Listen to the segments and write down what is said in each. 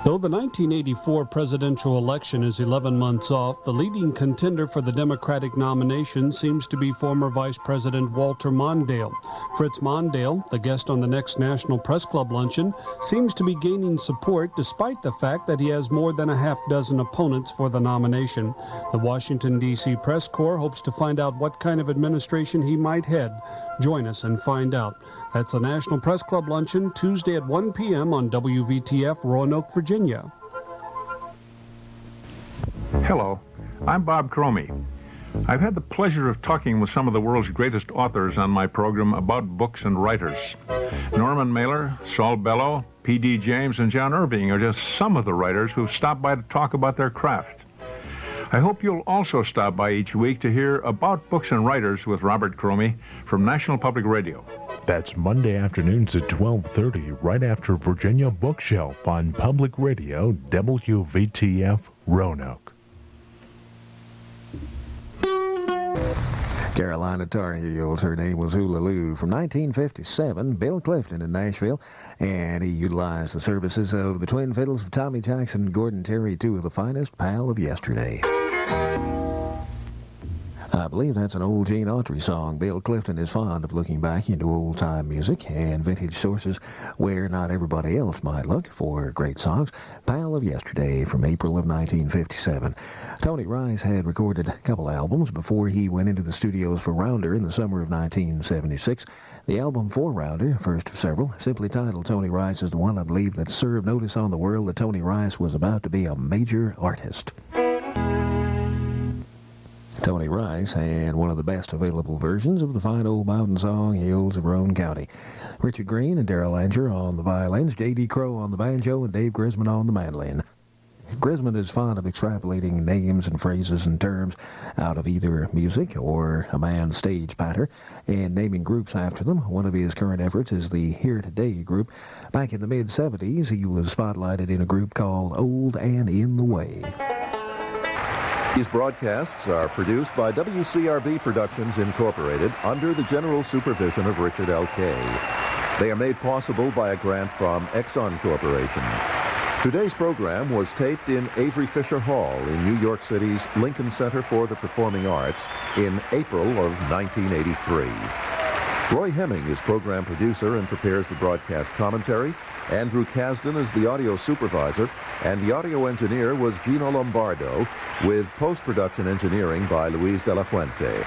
Though the 1984 presidential election is 11 months off, the leading contender for the Democratic nomination seems to be former Vice President Walter Mondale. Fritz Mondale, the guest on the next National Press Club luncheon, seems to be gaining support despite the fact that he has more than a half dozen opponents for the nomination. The Washington, D.C. Press Corps hopes to find out what kind of administration he might head. Join us and find out. That's the National Press Club luncheon, Tuesday at 1 p.m. on WVTF, Roanoke, Virginia. Hello, I'm Bob Cromie. I've had the pleasure of talking with some of the world's greatest authors on my program about books and writers. Norman Mailer, Saul Bellow, P.D. James, and John Irving are just some of the writers who've stopped by to talk about their craft. I hope you'll also stop by each week to hear about books and writers with Robert Cromie from National Public Radio. That's Monday afternoons at 12:30, right after Virginia Bookshelf on Public Radio, WVTF, Roanoke. Carolina Tar Heels, her name was Hula Lou. From 1957, Bill Clifton in Nashville, and he utilized the services of the twin fiddles of Tommy Jackson and Gordon Terry, two of the finest pal of yesterday. I believe that's an old Gene Autry song. Bill Clifton is fond of looking back into old-time music and vintage sources where not everybody else might look for great songs. Pal of Yesterday from April of 1957. Tony Rice had recorded a couple albums before he went into the studios for Rounder in the summer of 1976. The album for Rounder, first of several, simply titled Tony Rice, is the one I believe that served notice on the world that Tony Rice was about to be a major artist. Tony Rice had one of the best available versions of the fine old mountain song, Hills of Roane County. Richard Green and Darrell Anger on the violins, J.D. Crowe on the banjo, and Dave Grisman on the mandolin. Grisman is fond of extrapolating names and phrases and terms out of either music or a man's stage patter and naming groups after them. One of his current efforts is the Here Today group. Back in the mid-'70s, he was spotlighted in a group called Old and In the Way. These broadcasts are produced by WCRB Productions Incorporated under the general supervision of Richard L. Kay. They are made possible by a grant from Exxon Corporation. Today's program was taped in Avery Fisher Hall in New York City's Lincoln Center for the Performing Arts in April of 1983. Roy Hemming is program producer and prepares the broadcast commentary. Andrew Kasdan is the audio supervisor, and the audio engineer was Gino Lombardo, with post-production engineering by Luis de la Fuente.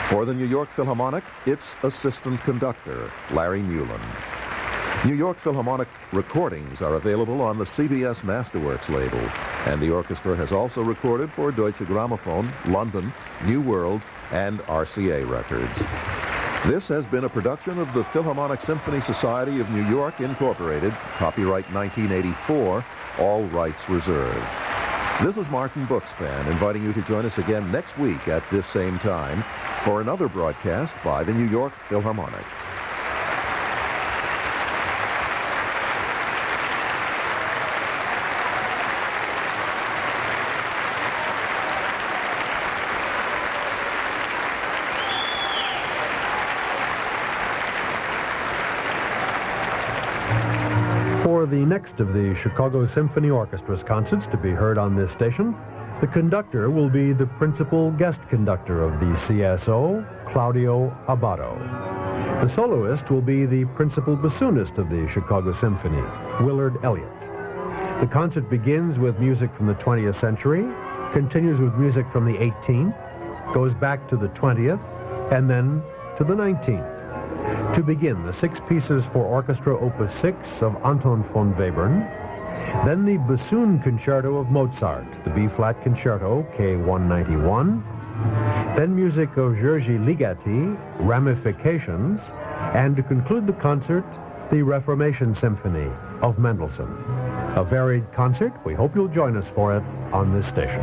For the New York Philharmonic, its assistant conductor, Larry Newland. New York Philharmonic recordings are available on the CBS Masterworks label, and the orchestra has also recorded for Deutsche Grammophon, London, New World, and RCA Records. This has been a production of the Philharmonic Symphony Society of New York, Incorporated, copyright 1984, all rights reserved. This is Martin Buxpan inviting you to join us again next week at this same time for another broadcast by the New York Philharmonic. For the next of the Chicago Symphony Orchestra's concerts to be heard on this station, the conductor will be the principal guest conductor of the CSO, Claudio Abbado. The soloist will be the principal bassoonist of the Chicago Symphony, Willard Elliott. The concert begins with music from the 20th century, continues with music from the 18th, goes back to the 20th, and then to the 19th. To begin, the 6 pieces for orchestra opus 6 of Anton von Webern, then the bassoon concerto of Mozart, the B-flat concerto, K191, then music of György Ligeti, Ramifications, and to conclude the concert, the Reformation Symphony of Mendelssohn. A varied concert. We hope you'll join us for it on this station.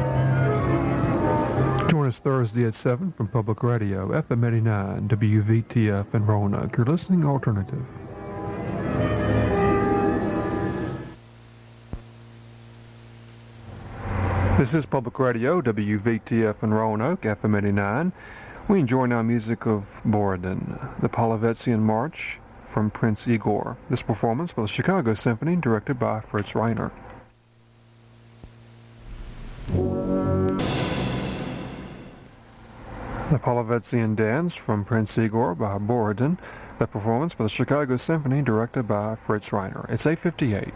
Join us Thursday at 7 from Public Radio, FM 89, WVTF in Roanoke. You're listening Alternative. This is Public Radio, WVTF in Roanoke, FM 89. We enjoy now music of Borodin, the Polovetzian March from Prince Igor. This performance for the Chicago Symphony, directed by Fritz Reiner. The Polovetzian Dance from Prince Igor by Borodin. The performance by the Chicago Symphony directed by Fritz Reiner. It's 8:58.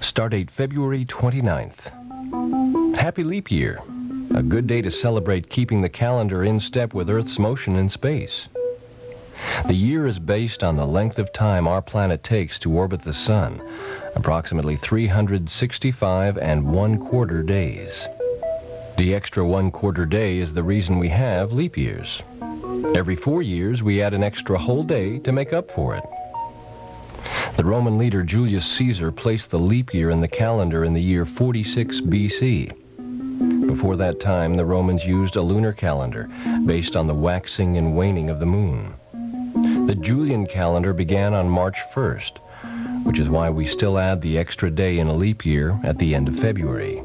Stardate February 29th. Happy Leap Year. A good day to celebrate keeping the calendar in step with Earth's motion in space. The year is based on the length of time our planet takes to orbit the sun, approximately 365 1/4 days. The extra 1/4 day is the reason we have leap years. Every 4 years, we add an extra whole day to make up for it. The Roman leader Julius Caesar placed the leap year in the calendar in the year 46 BC. Before that time, the Romans used a lunar calendar based on the waxing and waning of the moon. The Julian calendar began on March 1st, which is why we still add the extra day in a leap year at the end of February.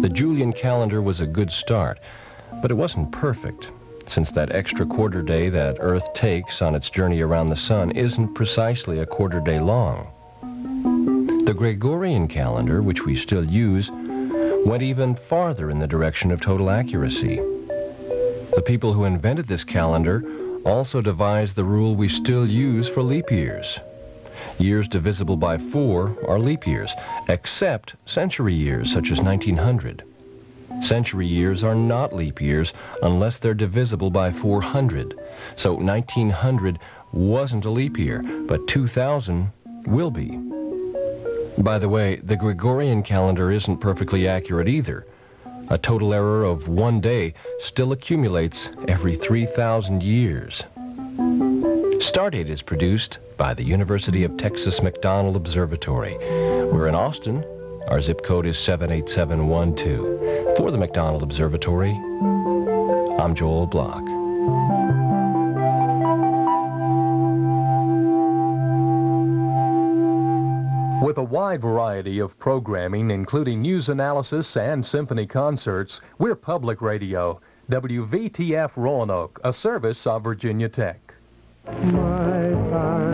The Julian calendar was a good start, but it wasn't perfect, since that extra quarter day that Earth takes on its journey around the sun isn't precisely a quarter day long. The Gregorian calendar, which we still use, went even farther in the direction of total accuracy. The people who invented this calendar also devised the rule we still use for leap years. Years divisible by 4 are leap years, except century years such as 1900. Century years are not leap years unless they're divisible by 400. So 1900 wasn't a leap year, but 2000 will be. By the way, the Gregorian calendar isn't perfectly accurate either. A total error of 1 day still accumulates every 3,000 years. Stardate is produced by the University of Texas McDonald Observatory. We're in Austin. Our zip code is 78712. For the McDonald Observatory, I'm Joel Block. With a wide variety of programming, including news analysis and symphony concerts, we're Public Radio, WVTF Roanoke, a service of Virginia Tech.